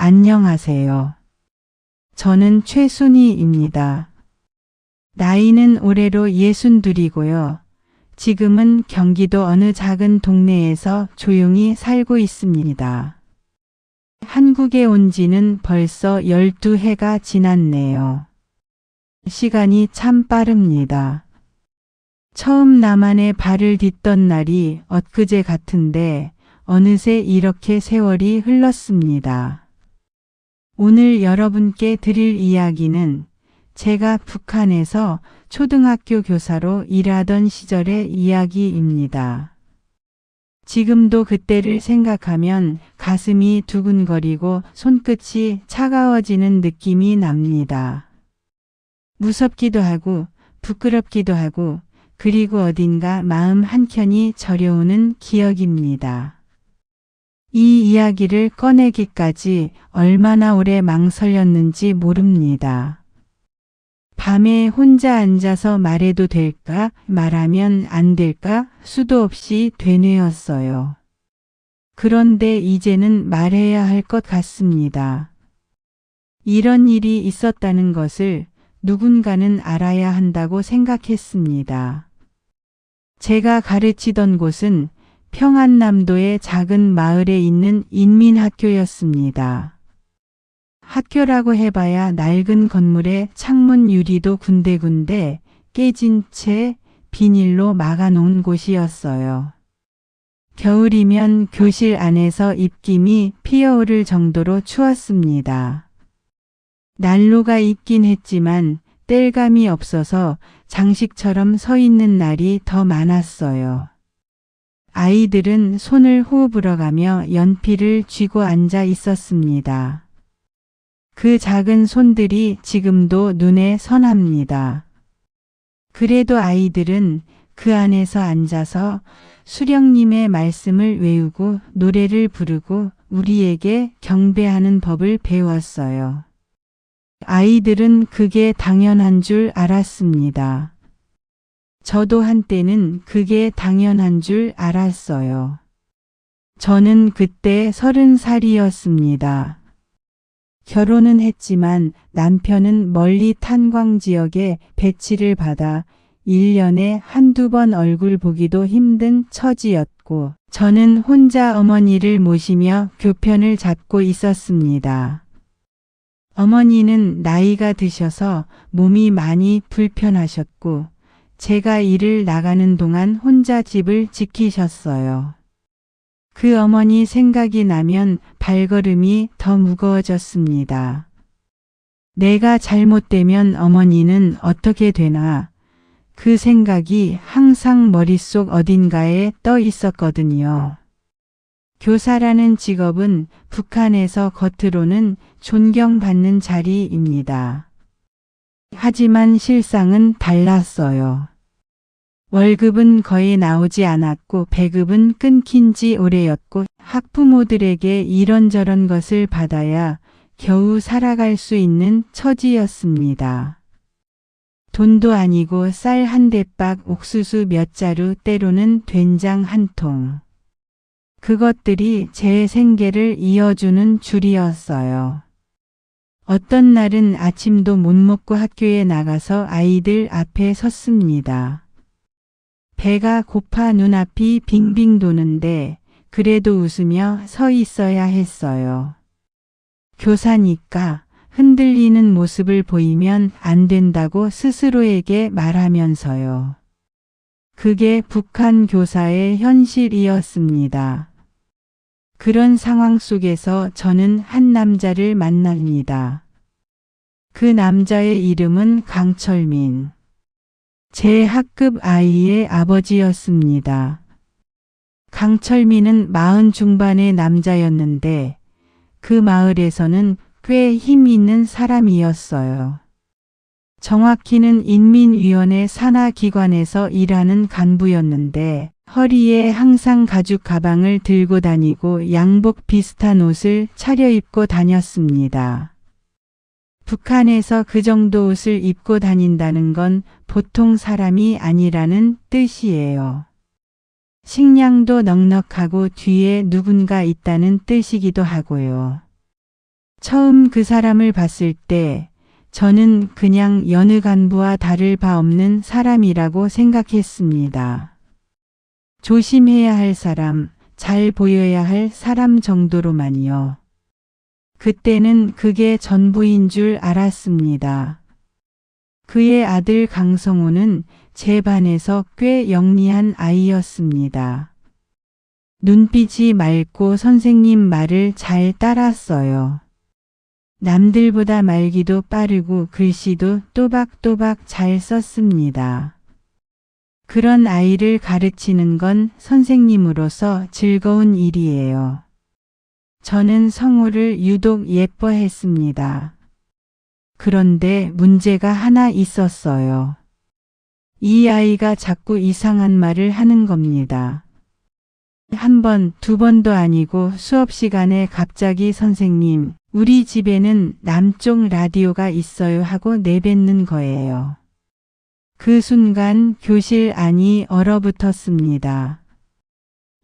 안녕하세요. 저는 최순희입니다. 나이는 올해로 62이고요. 지금은 경기도 어느 작은 동네에서 조용히 살고 있습니다. 한국에 온 지는 벌써 12해가 지났네요. 시간이 참 빠릅니다. 처음 남한에 발을 딛던 날이 엊그제 같은데 어느새 이렇게 세월이 흘렀습니다. 오늘 여러분께 드릴 이야기는 제가 북한에서 초등학교 교사로 일하던 시절의 이야기입니다. 지금도 그때를 생각하면 가슴이 두근거리고 손끝이 차가워지는 느낌이 납니다. 무섭기도 하고 부끄럽기도 하고 그리고 어딘가 마음 한켠이 저려오는 기억입니다. 이 이야기를 꺼내기까지 얼마나 오래 망설였는지 모릅니다. 밤에 혼자 앉아서 말해도 될까, 말하면 안 될까 수도 없이 되뇌었어요. 그런데 이제는 말해야 할 것 같습니다. 이런 일이 있었다는 것을 누군가는 알아야 한다고 생각했습니다. 제가 가르치던 곳은 평안남도의 작은 마을에 있는 인민학교였습니다. 학교라고 해봐야 낡은 건물에 창문 유리도 군데군데 깨진 채 비닐로 막아놓은 곳이었어요. 겨울이면 교실 안에서 입김이 피어오를 정도로 추웠습니다. 난로가 있긴 했지만 땔감이 없어서 장식처럼 서 있는 날이 더 많았어요. 아이들은 손을 호흡으러가며 연필을 쥐고 앉아 있었습니다. 그 작은 손들이 지금도 눈에 선합니다. 그래도 아이들은 그 안에서 앉아서 수령님의 말씀을 외우고 노래를 부르고 우리에게 경배하는 법을 배웠어요. 아이들은 그게 당연한 줄 알았습니다. 저도 한때는 그게 당연한 줄 알았어요. 저는 그때 30살이었습니다. 결혼은 했지만 남편은 멀리 탄광 지역에 배치를 받아 1년에 한두 번 얼굴 보기도 힘든 처지였고 저는 혼자 어머니를 모시며 교편을 잡고 있었습니다. 어머니는 나이가 드셔서 몸이 많이 불편하셨고 제가 일을 나가는 동안 혼자 집을 지키셨어요. 그 어머니 생각이 나면 발걸음이 더 무거워졌습니다. 내가 잘못되면 어머니는 어떻게 되나 그 생각이 항상 머릿속 어딘가에 떠 있었거든요. 교사라는 직업은 북한에서 겉으로는 존경받는 자리입니다. 하지만 실상은 달랐어요. 월급은 거의 나오지 않았고 배급은 끊긴 지 오래였고 학부모들에게 이런저런 것을 받아야 겨우 살아갈 수 있는 처지였습니다. 돈도 아니고 쌀 한 대박, 옥수수 몇 자루, 때로는 된장 한 통. 그것들이 제 생계를 이어주는 줄이었어요. 어떤 날은 아침도 못 먹고 학교에 나가서 아이들 앞에 섰습니다. 배가 고파 눈앞이 빙빙 도는데 그래도 웃으며 서 있어야 했어요. 교사니까 흔들리는 모습을 보이면 안 된다고 스스로에게 말하면서요. 그게 북한 교사의 현실이었습니다. 그런 상황 속에서 저는 한 남자를 만납니다. 그 남자의 이름은 강철민. 제 학급 아이의 아버지였습니다. 강철민은 40 중반의 남자였는데 그 마을에서는 꽤 힘 있는 사람이었어요. 정확히는 인민위원회 산하기관에서 일하는 간부였는데 허리에 항상 가죽 가방을 들고 다니고 양복 비슷한 옷을 차려입고 다녔습니다. 북한에서 그 정도 옷을 입고 다닌다는 건 보통 사람이 아니라는 뜻이에요. 식량도 넉넉하고 뒤에 누군가 있다는 뜻이기도 하고요. 처음 그 사람을 봤을 때 저는 그냥 여느 간부와 다를 바 없는 사람이라고 생각했습니다. 조심해야 할 사람, 잘 보여야 할 사람 정도로만요. 그때는 그게 전부인 줄 알았습니다. 그의 아들 강성우는 제 반에서 꽤 영리한 아이였습니다. 눈빛이 맑고 선생님 말을 잘 따랐어요. 남들보다 말기도 빠르고 글씨도 또박또박 잘 썼습니다. 그런 아이를 가르치는 건 선생님으로서 즐거운 일이에요. 저는 성우를 유독 예뻐했습니다. 그런데 문제가 하나 있었어요. 이 아이가 자꾸 이상한 말을 하는 겁니다. 한 번, 두 번도 아니고 수업 시간에 갑자기 선생님, 우리 집에는 남쪽 라디오가 있어요 하고 내뱉는 거예요. 그 순간 교실 안이 얼어붙었습니다.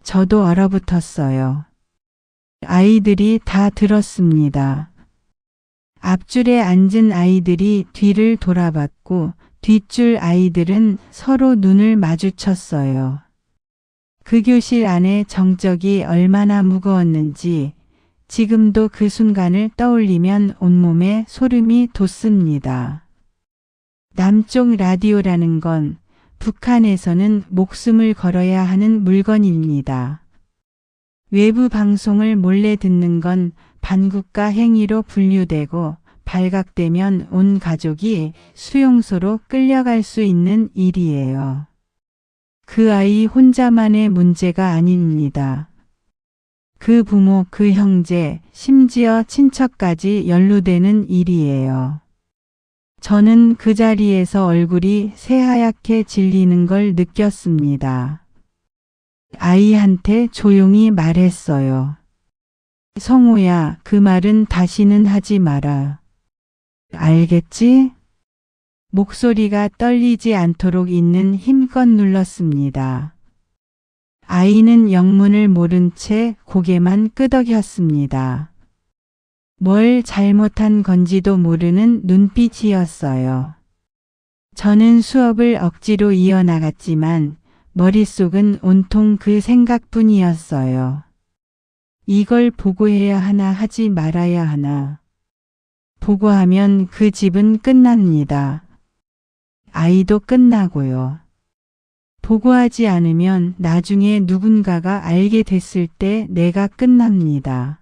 저도 얼어붙었어요. 아이들이 다 들었습니다. 앞줄에 앉은 아이들이 뒤를 돌아봤고 뒷줄 아이들은 서로 눈을 마주쳤어요. 그 교실 안에 정적이 얼마나 무거웠는지 지금도 그 순간을 떠올리면 온몸에 소름이 돋습니다. 남쪽 라디오라는 건 북한에서는 목숨을 걸어야 하는 물건입니다. 외부 방송을 몰래 듣는 건 반국가 행위로 분류되고 발각되면 온 가족이 수용소로 끌려갈 수 있는 일이에요. 그 아이 혼자만의 문제가 아닙니다. 그 부모, 그 형제, 심지어 친척까지 연루되는 일이에요. 저는 그 자리에서 얼굴이 새하얗게 질리는 걸 느꼈습니다. 아이한테 조용히 말했어요. 성우야, 그 말은 다시는 하지 마라. 알겠지? 목소리가 떨리지 않도록 있는 힘껏 눌렀습니다. 아이는 영문을 모른 채 고개만 끄덕였습니다. 뭘 잘못한 건지도 모르는 눈빛이었어요. 저는 수업을 억지로 이어나갔지만 머릿속은 온통 그 생각뿐이었어요. 이걸 보고해야 하나 하지 말아야 하나. 보고하면 그 집은 끝납니다. 아이도 끝나고요. 보고하지 않으면 나중에 누군가가 알게 됐을 때 내가 끝납니다.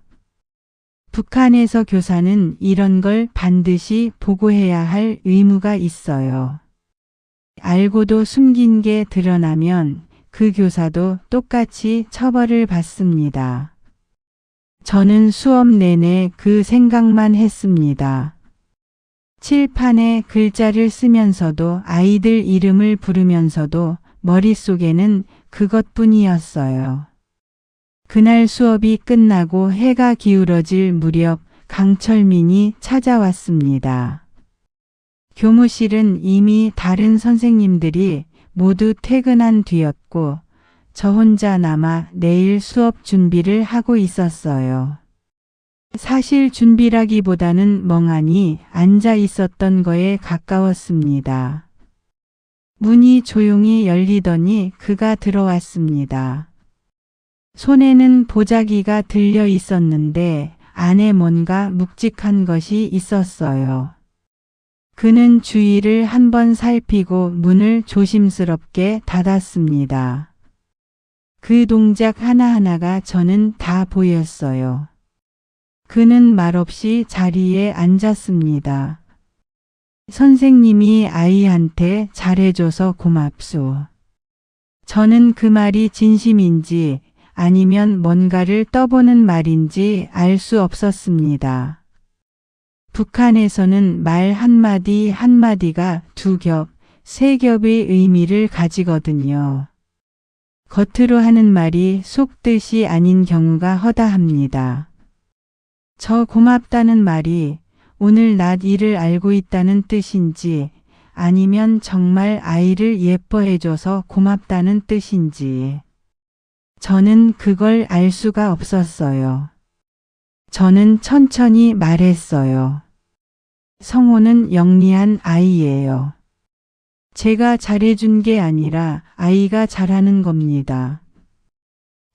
북한에서 교사는 이런 걸 반드시 보고해야 할 의무가 있어요. 알고도 숨긴 게 드러나면 그 교사도 똑같이 처벌을 받습니다. 저는 수업 내내 그 생각만 했습니다. 칠판에 글자를 쓰면서도 아이들 이름을 부르면서도 머릿속에는 그것뿐이었어요. 그날 수업이 끝나고 해가 기울어질 무렵 강철민이 찾아왔습니다. 교무실은 이미 다른 선생님들이 모두 퇴근한 뒤였고 저 혼자 남아 내일 수업 준비를 하고 있었어요. 사실 준비라기보다는 멍하니 앉아 있었던 거에 가까웠습니다. 문이 조용히 열리더니 그가 들어왔습니다. 손에는 보자기가 들려 있었는데 안에 뭔가 묵직한 것이 있었어요. 그는 주위를 한번 살피고 문을 조심스럽게 닫았습니다. 그 동작 하나하나가 저는 다 보였어요. 그는 말없이 자리에 앉았습니다. 선생님이 아이한테 잘해줘서 고맙소. 저는 그 말이 진심인지 아니면 뭔가를 떠보는 말인지 알 수 없었습니다. 북한에서는 말 한마디 한마디가 두 겹, 세 겹의 의미를 가지거든요. 겉으로 하는 말이 속뜻이 아닌 경우가 허다합니다. 저 고맙다는 말이 오늘 낮 일을 알고 있다는 뜻인지 아니면 정말 아이를 예뻐해줘서 고맙다는 뜻인지 저는 그걸 알 수가 없었어요. 저는 천천히 말했어요. 성호는 영리한 아이예요. 제가 잘해준 게 아니라 아이가 잘하는 겁니다.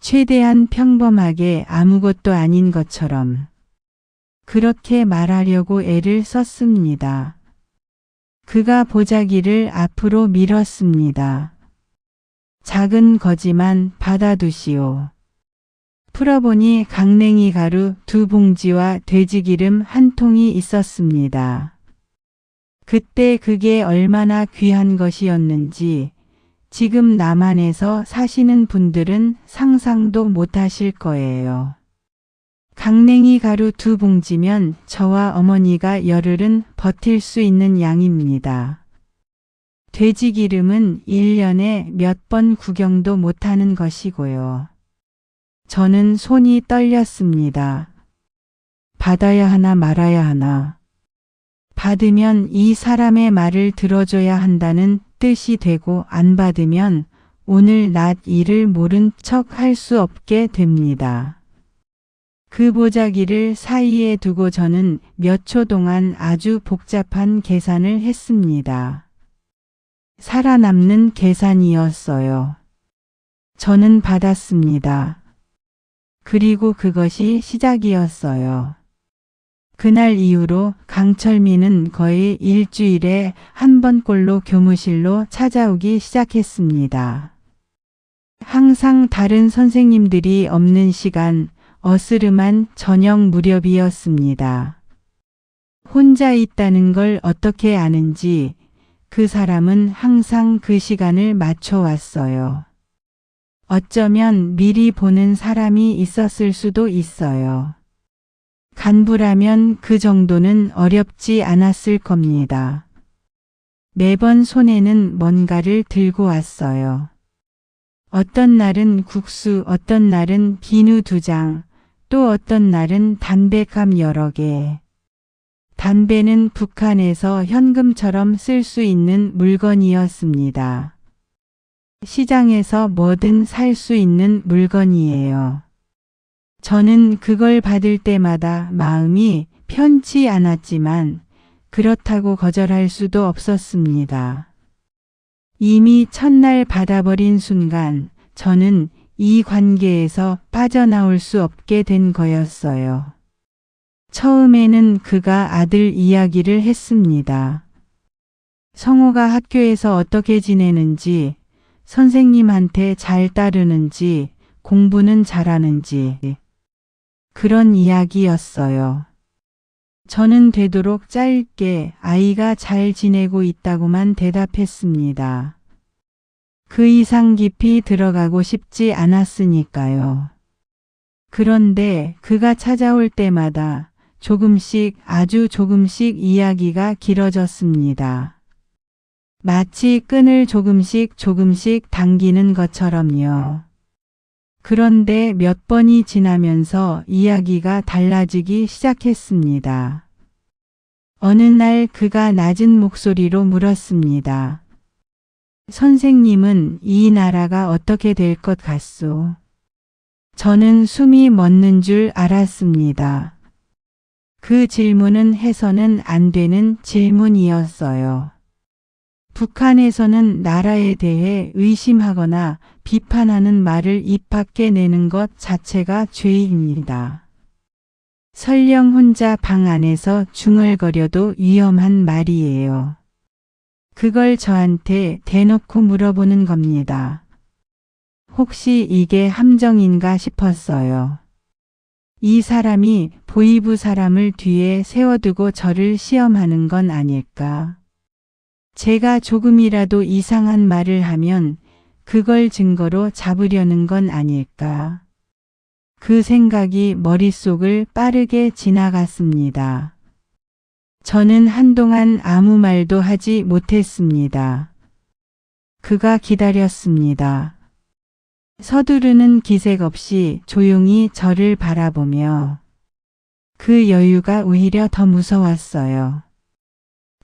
최대한 평범하게 아무것도 아닌 것처럼. 그렇게 말하려고 애를 썼습니다. 그가 보자기를 앞으로 밀었습니다. 작은 거지만 받아두시오. 풀어보니 강냉이 가루 2봉지와 돼지기름 1통이 있었습니다. 그때 그게 얼마나 귀한 것이었는지 지금 남한에서 사시는 분들은 상상도 못하실 거예요. 강냉이 가루 2봉지면 저와 어머니가 열흘은 버틸 수 있는 양입니다. 돼지기름은 1년에 몇 번 구경도 못하는 것이고요. 저는 손이 떨렸습니다. 받아야 하나 말아야 하나. 받으면 이 사람의 말을 들어줘야 한다는 뜻이 되고 안 받으면 오늘 낮 일을 모른 척 할 수 없게 됩니다. 그 보자기를 사이에 두고 저는 몇 초 동안 아주 복잡한 계산을 했습니다. 살아남는 계산이었어요. 저는 받았습니다. 그리고 그것이 시작이었어요. 그날 이후로 강철민은 거의 일주일에 한 번꼴로 교무실로 찾아오기 시작했습니다. 항상 다른 선생님들이 없는 시간, 어스름한 저녁 무렵이었습니다. 혼자 있다는 걸 어떻게 아는지 그 사람은 항상 그 시간을 맞춰왔어요. 어쩌면 미리 보는 사람이 있었을 수도 있어요. 간부라면 그 정도는 어렵지 않았을 겁니다. 매번 손에는 뭔가를 들고 왔어요. 어떤 날은 국수, 어떤 날은 비누 2장, 또 어떤 날은 담배감 여러 개. 담배는 북한에서 현금처럼 쓸 수 있는 물건이었습니다. 시장에서 뭐든 살 수 있는 물건이에요. 저는 그걸 받을 때마다 마음이 편치 않았지만 그렇다고 거절할 수도 없었습니다. 이미 첫날 받아버린 순간 저는 이 관계에서 빠져나올 수 없게 된 거였어요. 처음에는 그가 아들 이야기를 했습니다. 성호가 학교에서 어떻게 지내는지, 선생님한테 잘 따르는지, 공부는 잘하는지 그런 이야기였어요. 저는 되도록 짧게 아이가 잘 지내고 있다고만 대답했습니다. 그 이상 깊이 들어가고 싶지 않았으니까요. 그런데 그가 찾아올 때마다 조금씩 아주 조금씩 이야기가 길어졌습니다. 마치 끈을 조금씩 당기는 것처럼요. 그런데 몇 번이 지나면서 이야기가 달라지기 시작했습니다. 어느 날 그가 낮은 목소리로 물었습니다. 선생님은 이 나라가 어떻게 될 것 같소? 저는 숨이 멎는 줄 알았습니다. 그 질문은 해서는 안 되는 질문이었어요. 북한에서는 나라에 대해 의심하거나 비판하는 말을 입 밖에 내는 것 자체가 죄입니다. 설령 혼자 방 안에서 중얼거려도 위험한 말이에요. 그걸 저한테 대놓고 물어보는 겁니다. 혹시 이게 함정인가 싶었어요. 이 사람이 보이부 사람을 뒤에 세워두고 저를 시험하는 건 아닐까? 제가 조금이라도 이상한 말을 하면 그걸 증거로 잡으려는 건 아닐까? 그 생각이 머릿속을 빠르게 지나갔습니다. 저는 한동안 아무 말도 하지 못했습니다. 그가 기다렸습니다. 서두르는 기색 없이 조용히 저를 바라보며 그 여유가 오히려 더 무서웠어요.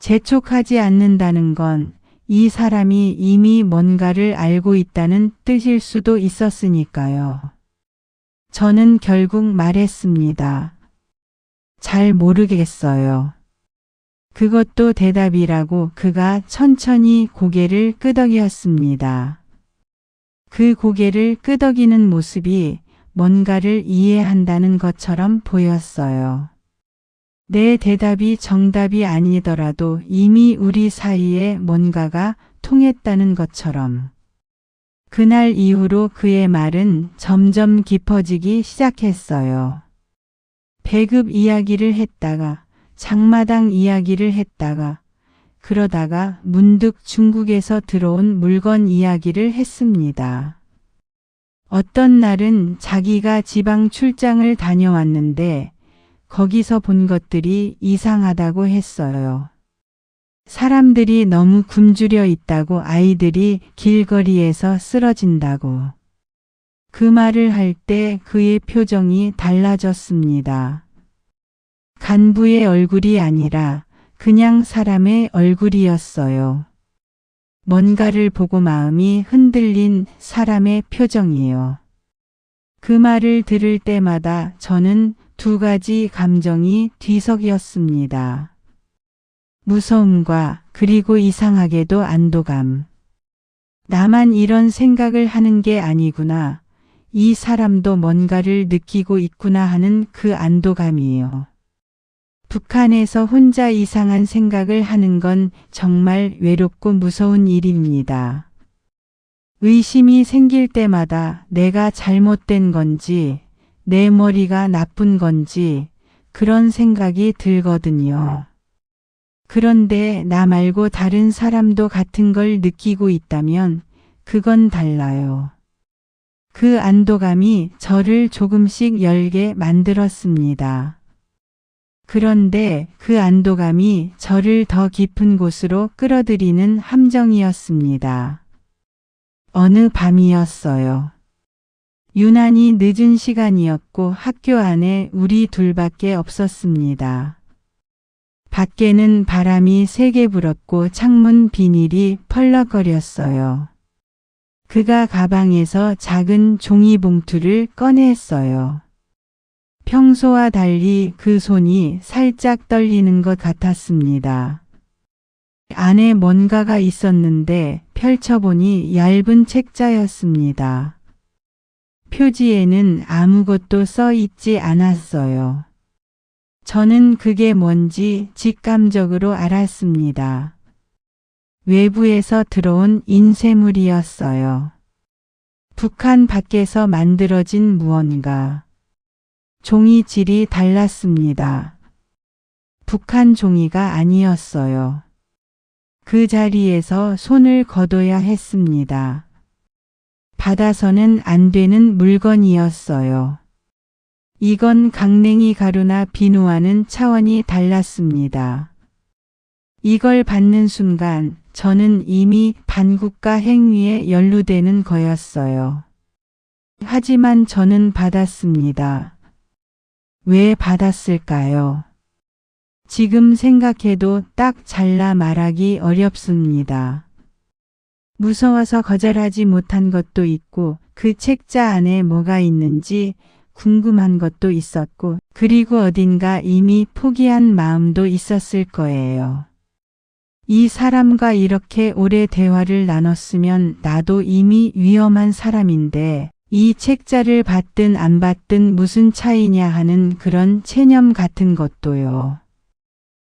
재촉하지 않는다는 건 이 사람이 이미 뭔가를 알고 있다는 뜻일 수도 있었으니까요. 저는 결국 말했습니다. 잘 모르겠어요. 그것도 대답이라고 그가 천천히 고개를 끄덕였습니다. 그 고개를 끄덕이는 모습이 뭔가를 이해한다는 것처럼 보였어요. 내 대답이 정답이 아니더라도 이미 우리 사이에 뭔가가 통했다는 것처럼. 그날 이후로 그의 말은 점점 깊어지기 시작했어요. 배급 이야기를 했다가 장마당 이야기를 했다가 그러다가 문득 중국에서 들어온 물건 이야기를 했습니다. 어떤 날은 자기가 지방 출장을 다녀왔는데 거기서 본 것들이 이상하다고 했어요. 사람들이 너무 굶주려 있다고 아이들이 길거리에서 쓰러진다고. 그 말을 할 때 그의 표정이 달라졌습니다. 간부의 얼굴이 아니라 그냥 사람의 얼굴이었어요. 뭔가를 보고 마음이 흔들린 사람의 표정이요. 그 말을 들을 때마다 저는 두 가지 감정이 뒤섞였습니다. 무서움과 그리고 이상하게도 안도감. 나만 이런 생각을 하는 게 아니구나. 이 사람도 뭔가를 느끼고 있구나 하는 그 안도감이에요. 북한에서 혼자 이상한 생각을 하는 건 정말 외롭고 무서운 일입니다. 의심이 생길 때마다 내가 잘못된 건지 내 머리가 나쁜 건지 그런 생각이 들거든요. 그런데 나 말고 다른 사람도 같은 걸 느끼고 있다면 그건 달라요. 그 안도감이 저를 조금씩 열게 만들었습니다. 그런데 그 안도감이 저를 더 깊은 곳으로 끌어들이는 함정이었습니다. 어느 밤이었어요. 유난히 늦은 시간이었고 학교 안에 우리 둘밖에 없었습니다. 밖에는 바람이 세게 불었고 창문 비닐이 펄럭거렸어요. 그가 가방에서 작은 종이봉투를 꺼냈어요. 평소와 달리 그 손이 살짝 떨리는 것 같았습니다. 안에 뭔가가 있었는데 펼쳐보니 얇은 책자였습니다. 표지에는 아무것도 써 있지 않았어요. 저는 그게 뭔지 직감적으로 알았습니다. 외부에서 들어온 인쇄물이었어요. 북한 밖에서 만들어진 무언가. 종이 질이 달랐습니다. 북한 종이가 아니었어요. 그 자리에서 손을 거둬야 했습니다. 받아서는 안 되는 물건이었어요. 이건 강냉이 가루나 비누와는 차원이 달랐습니다. 이걸 받는 순간 저는 이미 반국가 행위에 연루되는 거였어요. 하지만 저는 받았습니다. 왜 받았을까요? 지금 생각해도 딱 잘라 말하기 어렵습니다. 무서워서 거절하지 못한 것도 있고 그 책자 안에 뭐가 있는지 궁금한 것도 있었고 그리고 어딘가 이미 포기한 마음도 있었을 거예요. 이 사람과 이렇게 오래 대화를 나눴으면 나도 이미 위험한 사람인데 이 책자를 받든 안 받든 무슨 차이냐 하는 그런 체념 같은 것도요.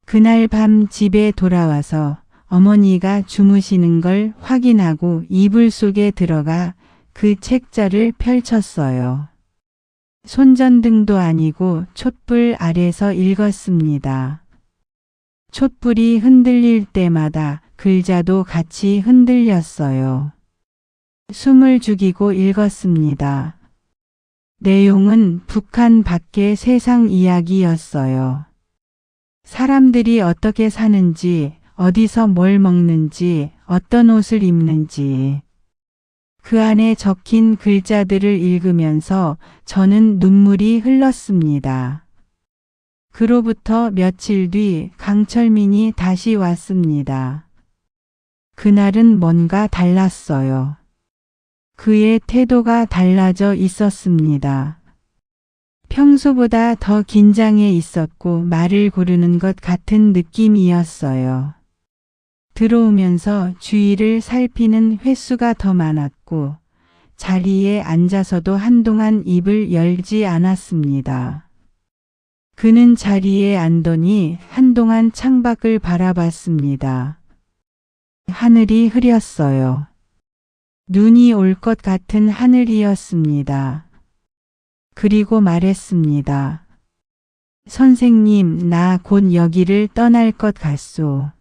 그날 밤 집에 돌아와서 어머니가 주무시는 걸 확인하고 이불 속에 들어가 그 책자를 펼쳤어요. 손전등도 아니고 촛불 아래서 읽었습니다. 촛불이 흔들릴 때마다 글자도 같이 흔들렸어요. 숨을 죽이고 읽었습니다. 내용은 북한 밖의 세상 이야기였어요. 사람들이 어떻게 사는지, 어디서 뭘 먹는지, 어떤 옷을 입는지. 그 안에 적힌 글자들을 읽으면서 저는 눈물이 흘렀습니다. 그로부터 며칠 뒤 강철민이 다시 왔습니다. 그날은 뭔가 달랐어요. 그의 태도가 달라져 있었습니다. 평소보다 더 긴장해 있었고 말을 고르는 것 같은 느낌이었어요. 들어오면서 주위를 살피는 횟수가 더 많았고 자리에 앉아서도 한동안 입을 열지 않았습니다. 그는 자리에 앉더니 한동안 창밖을 바라봤습니다. 하늘이 흐렸어요. 눈이 올 것 같은 하늘이었습니다. 그리고 말했습니다. 선생님, 나 곧 여기를 떠날 것 같소.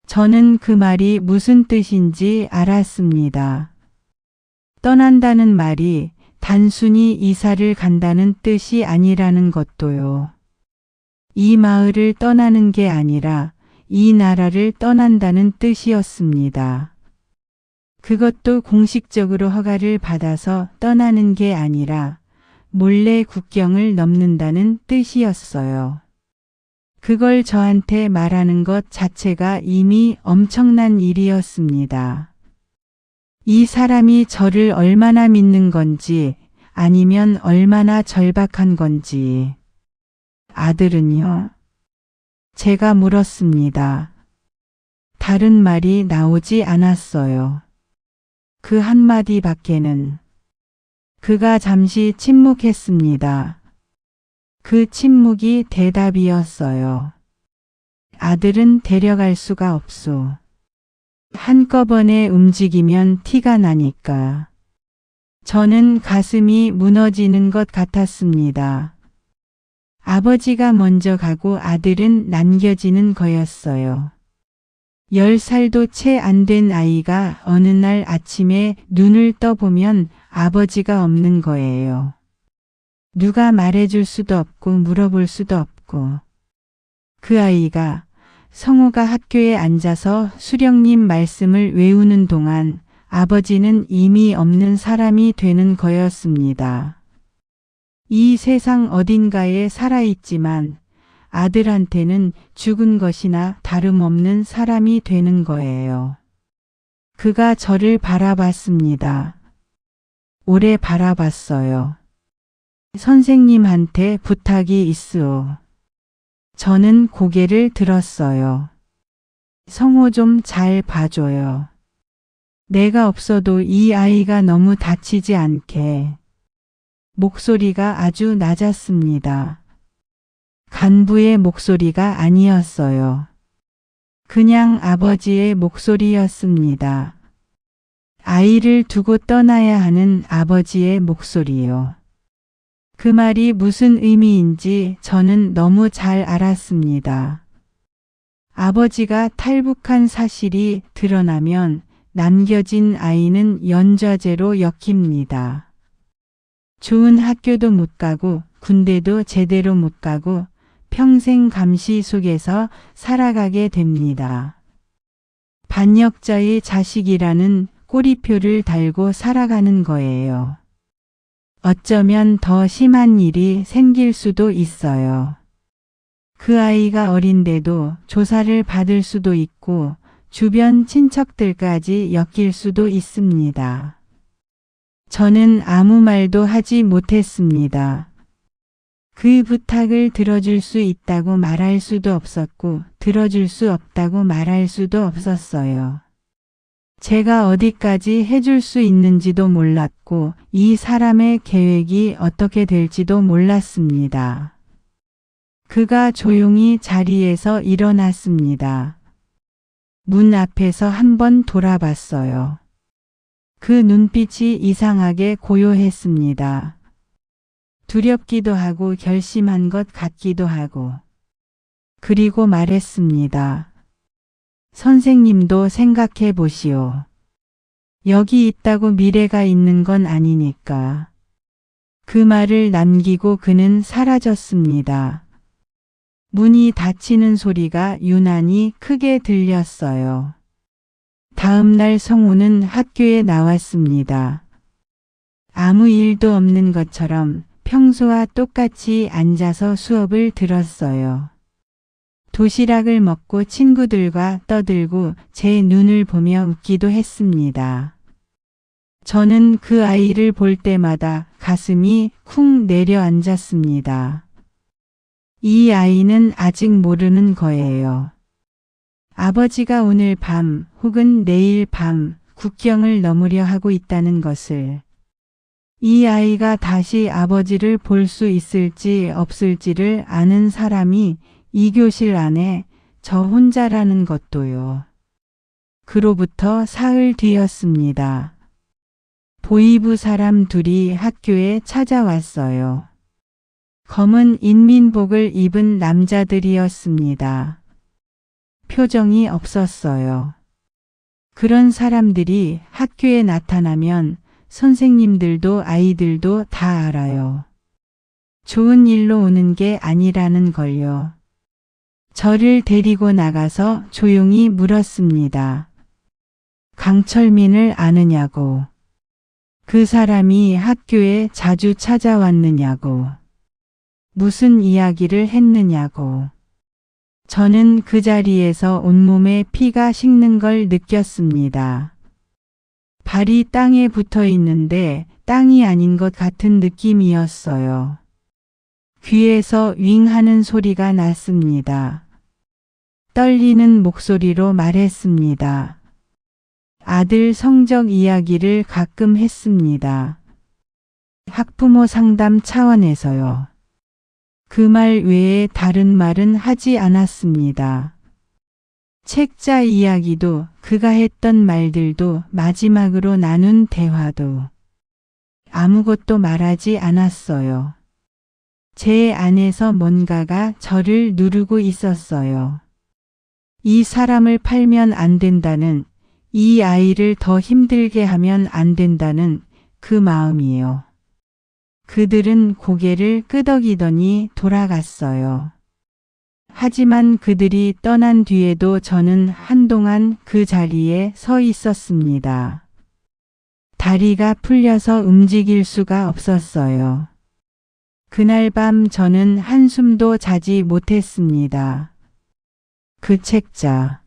저는 그 말이 무슨 뜻인지 알았습니다. 떠난다는 말이 단순히 이사를 간다는 뜻이 아니라는 것도요. 이 마을을 떠나는 게 아니라 이 나라를 떠난다는 뜻이었습니다. 그것도 공식적으로 허가를 받아서 떠나는 게 아니라 몰래 국경을 넘는다는 뜻이었어요. 그걸 저한테 말하는 것 자체가 이미 엄청난 일이었습니다. 이 사람이 저를 얼마나 믿는 건지 아니면 얼마나 절박한 건지. 아들은요? 제가 물었습니다. 다른 말이 나오지 않았어요. 그 한마디 밖에는. 그가 잠시 침묵했습니다. 그 침묵이 대답이었어요. 아들은 데려갈 수가 없소. 한꺼번에 움직이면 티가 나니까. 저는 가슴이 무너지는 것 같았습니다. 아버지가 먼저 가고 아들은 남겨지는 거였어요. 10살도 채 안 된 아이가 어느 날 아침에 눈을 떠보면 아버지가 없는 거예요. 누가 말해줄 수도 없고 물어볼 수도 없고. 그 아이가 성우가 학교에 앉아서 수령님 말씀을 외우는 동안 아버지는 이미 없는 사람이 되는 거였습니다. 이 세상 어딘가에 살아있지만 아들한테는 죽은 것이나 다름없는 사람이 되는 거예요. 그가 저를 바라봤습니다. 오래 바라봤어요. 선생님한테 부탁이 있으오. 저는 고개를 들었어요. 성호 좀 잘 봐줘요. 내가 없어도 이 아이가 너무 다치지 않게. 목소리가 아주 낮았습니다. 간부의 목소리가 아니었어요. 그냥 아버지의 목소리였습니다. 아이를 두고 떠나야 하는 아버지의 목소리요. 그 말이 무슨 의미인지 저는 너무 잘 알았습니다. 아버지가 탈북한 사실이 드러나면 남겨진 아이는 연좌제로 엮입니다. 좋은 학교도 못 가고 군대도 제대로 못 가고 평생 감시 속에서 살아가게 됩니다. 반역자의 자식이라는 꼬리표를 달고 살아가는 거예요. 어쩌면 더 심한 일이 생길 수도 있어요. 그 아이가 어린데도 조사를 받을 수도 있고 주변 친척들까지 엮일 수도 있습니다. 저는 아무 말도 하지 못했습니다. 그 부탁을 들어줄 수 있다고 말할 수도 없었고 들어줄 수 없다고 말할 수도 없었어요. 제가 어디까지 해줄 수 있는지도 몰랐고 이 사람의 계획이 어떻게 될지도 몰랐습니다. 그가 조용히 자리에서 일어났습니다. 문 앞에서 한번 돌아봤어요. 그 눈빛이 이상하게 고요했습니다. 두렵기도 하고 결심한 것 같기도 하고. 그리고 말했습니다. 선생님도 생각해 보시오. 여기 있다고 미래가 있는 건 아니니까. 그 말을 남기고 그는 사라졌습니다. 문이 닫히는 소리가 유난히 크게 들렸어요. 다음 날 성우는 학교에 나왔습니다. 아무 일도 없는 것처럼 평소와 똑같이 앉아서 수업을 들었어요. 도시락을 먹고 친구들과 떠들고 제 눈을 보며 웃기도 했습니다. 저는 그 아이를 볼 때마다 가슴이 쿵 내려앉았습니다. 이 아이는 아직 모르는 거예요. 아버지가 오늘 밤 혹은 내일 밤 국경을 넘으려 하고 있다는 것을. 이 아이가 다시 아버지를 볼 수 있을지 없을지를 아는 사람이 이 교실 안에 저 혼자라는 것도요. 그로부터 사흘 뒤였습니다. 보이부 사람 둘이 학교에 찾아왔어요. 검은 인민복을 입은 남자들이었습니다. 표정이 없었어요. 그런 사람들이 학교에 나타나면 선생님들도 아이들도 다 알아요. 좋은 일로 오는 게 아니라는 걸요. 저를 데리고 나가서 조용히 물었습니다. 강철민을 아느냐고. 그 사람이 학교에 자주 찾아왔느냐고. 무슨 이야기를 했느냐고. 저는 그 자리에서 온몸에 피가 식는 걸 느꼈습니다. 발이 땅에 붙어 있는데 땅이 아닌 것 같은 느낌이었어요. 귀에서 윙 하는 소리가 났습니다. 떨리는 목소리로 말했습니다. 아들 성적 이야기를 가끔 했습니다. 학부모 상담 차원에서요. 그 말 외에 다른 말은 하지 않았습니다. 책자 이야기도 그가 했던 말들도 마지막으로 나눈 대화도 아무것도 말하지 않았어요. 제 안에서 뭔가가 저를 누르고 있었어요. 이 사람을 팔면 안 된다는, 이 아이를 더 힘들게 하면 안 된다는 그 마음이에요. 그들은 고개를 끄덕이더니 돌아갔어요. 하지만 그들이 떠난 뒤에도 저는 한동안 그 자리에 서 있었습니다. 다리가 풀려서 움직일 수가 없었어요. 그날 밤 저는 한숨도 자지 못했습니다. 그 책자.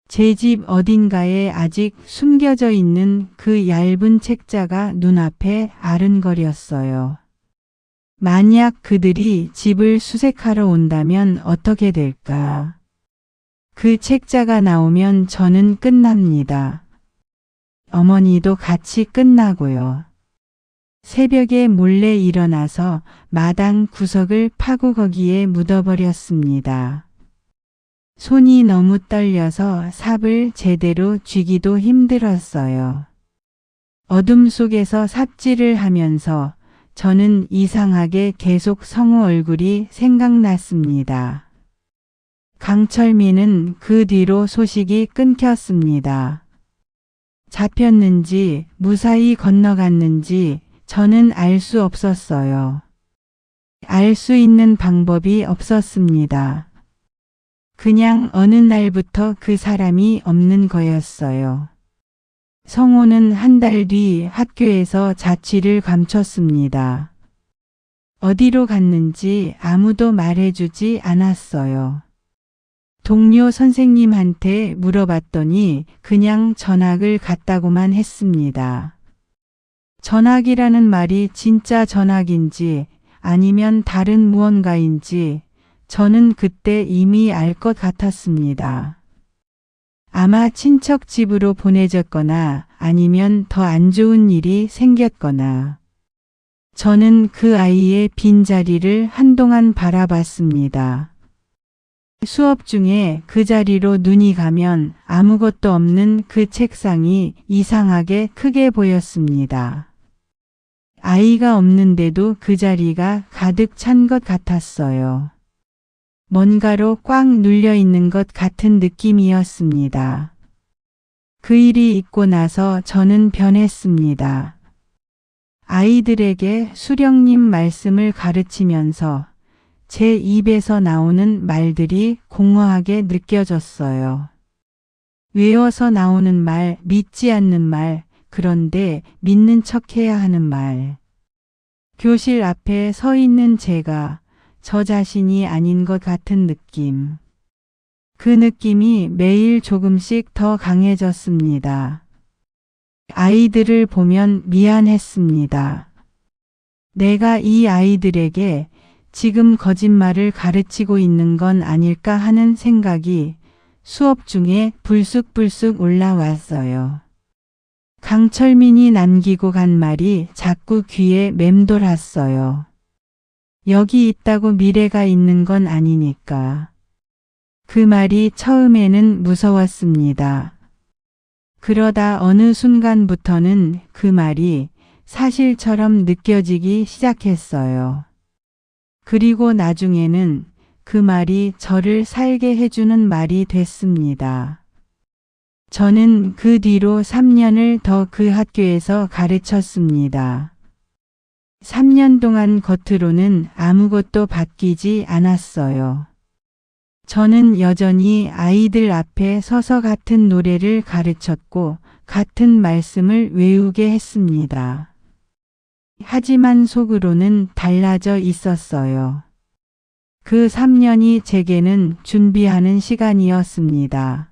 제 집 어딘가에 아직 숨겨져 있는 그 얇은 책자가 눈앞에 아른거렸어요. 만약 그들이 집을 수색하러 온다면 어떻게 될까? 그 책자가 나오면 저는 끝납니다. 어머니도 같이 끝나고요. 새벽에 몰래 일어나서 마당 구석을 파고 거기에 묻어버렸습니다. 손이 너무 떨려서 삽을 제대로 쥐기도 힘들었어요. 어둠 속에서 삽질을 하면서 저는 이상하게 계속 성우 얼굴이 생각났습니다. 강철민은 그 뒤로 소식이 끊겼습니다. 잡혔는지 무사히 건너갔는지 저는 알 수 없었어요. 알 수 있는 방법이 없었습니다. 그냥 어느 날부터 그 사람이 없는 거였어요. 성호는 한 달 뒤 학교에서 자취를 감췄습니다. 어디로 갔는지 아무도 말해주지 않았어요. 동료 선생님한테 물어봤더니 그냥 전학을 갔다고만 했습니다. 전학이라는 말이 진짜 전학인지 아니면 다른 무언가인지 저는 그때 이미 알 것 같았습니다. 아마 친척 집으로 보내졌거나 아니면 더 안 좋은 일이 생겼거나. 저는 그 아이의 빈자리를 한동안 바라봤습니다. 수업 중에 그 자리로 눈이 가면 아무것도 없는 그 책상이 이상하게 크게 보였습니다. 아이가 없는데도 그 자리가 가득 찬 것 같았어요. 뭔가로 꽉 눌려 있는 것 같은 느낌이었습니다. 그 일이 있고 나서 저는 변했습니다. 아이들에게 수령님 말씀을 가르치면서 제 입에서 나오는 말들이 공허하게 느껴졌어요. 외워서 나오는 말, 믿지 않는 말, 그런데 믿는 척해야 하는 말. 교실 앞에 서 있는 제가 저 자신이 아닌 것 같은 느낌. 그 느낌이 매일 조금씩 더 강해졌습니다. 아이들을 보면 미안했습니다. 내가 이 아이들에게 지금 거짓말을 가르치고 있는 건 아닐까 하는 생각이 수업 중에 불쑥불쑥 올라왔어요. 강철민이 남기고 간 말이 자꾸 귀에 맴돌았어요. 여기 있다고 미래가 있는 건 아니니까. 그 말이 처음에는 무서웠습니다. 그러다 어느 순간부터는 그 말이 사실처럼 느껴지기 시작했어요. 그리고 나중에는 그 말이 저를 살게 해주는 말이 됐습니다. 저는 그 뒤로 3년을 더 그 학교에서 가르쳤습니다. 3년 동안 겉으로는 아무것도 바뀌지 않았어요. 저는 여전히 아이들 앞에 서서 같은 노래를 가르쳤고 같은 말씀을 외우게 했습니다. 하지만 속으로는 달라져 있었어요. 그 3년이 제게는 준비하는 시간이었습니다.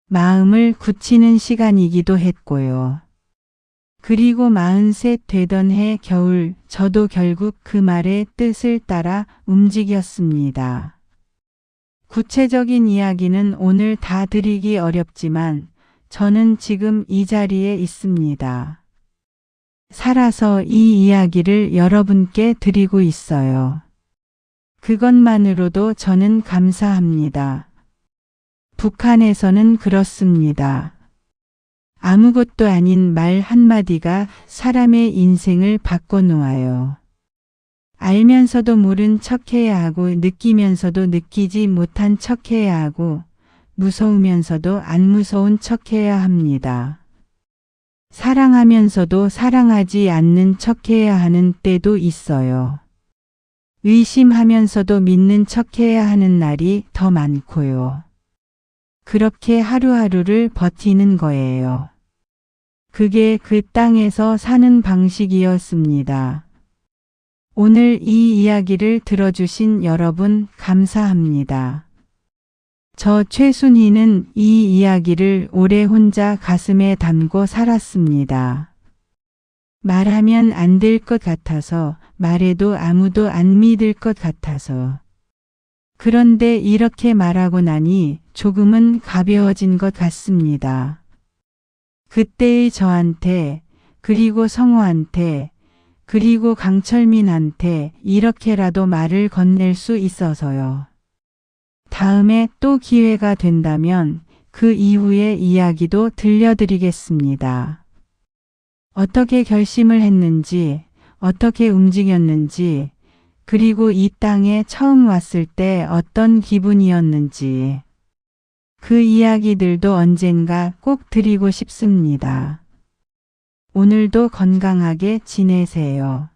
마음을 굳히는 시간이기도 했고요. 그리고 43 되던 해 겨울 저도 결국 그 말의 뜻을 따라 움직였습니다. 구체적인 이야기는 오늘 다 드리기 어렵지만 저는 지금 이 자리에 있습니다. 살아서 이 이야기를 여러분께 드리고 있어요. 그것만으로도 저는 감사합니다. 북한에서는 그렇습니다. 아무것도 아닌 말 한마디가 사람의 인생을 바꿔놓아요. 알면서도 모른 척해야 하고 느끼면서도 느끼지 못한 척해야 하고 무서우면서도 안 무서운 척해야 합니다. 사랑하면서도 사랑하지 않는 척해야 하는 때도 있어요. 의심하면서도 믿는 척해야 하는 날이 더 많고요. 그렇게 하루하루를 버티는 거예요. 그게 그 땅에서 사는 방식이었습니다. 오늘 이 이야기를 들어주신 여러분 감사합니다. 저 최순희는 이 이야기를 오래 혼자 가슴에 담고 살았습니다. 말하면 안 될 것 같아서, 말해도 아무도 안 믿을 것 같아서. 그런데 이렇게 말하고 나니 조금은 가벼워진 것 같습니다. 그때의 저한테, 그리고 성호한테, 그리고 강철민한테 이렇게라도 말을 건넬 수 있어서요. 다음에 또 기회가 된다면 그 이후의 이야기도 들려드리겠습니다. 어떻게 결심을 했는지, 어떻게 움직였는지, 그리고 이 땅에 처음 왔을 때 어떤 기분이었는지, 그 이야기들도 언젠가 꼭 드리고 싶습니다. 오늘도 건강하게 지내세요.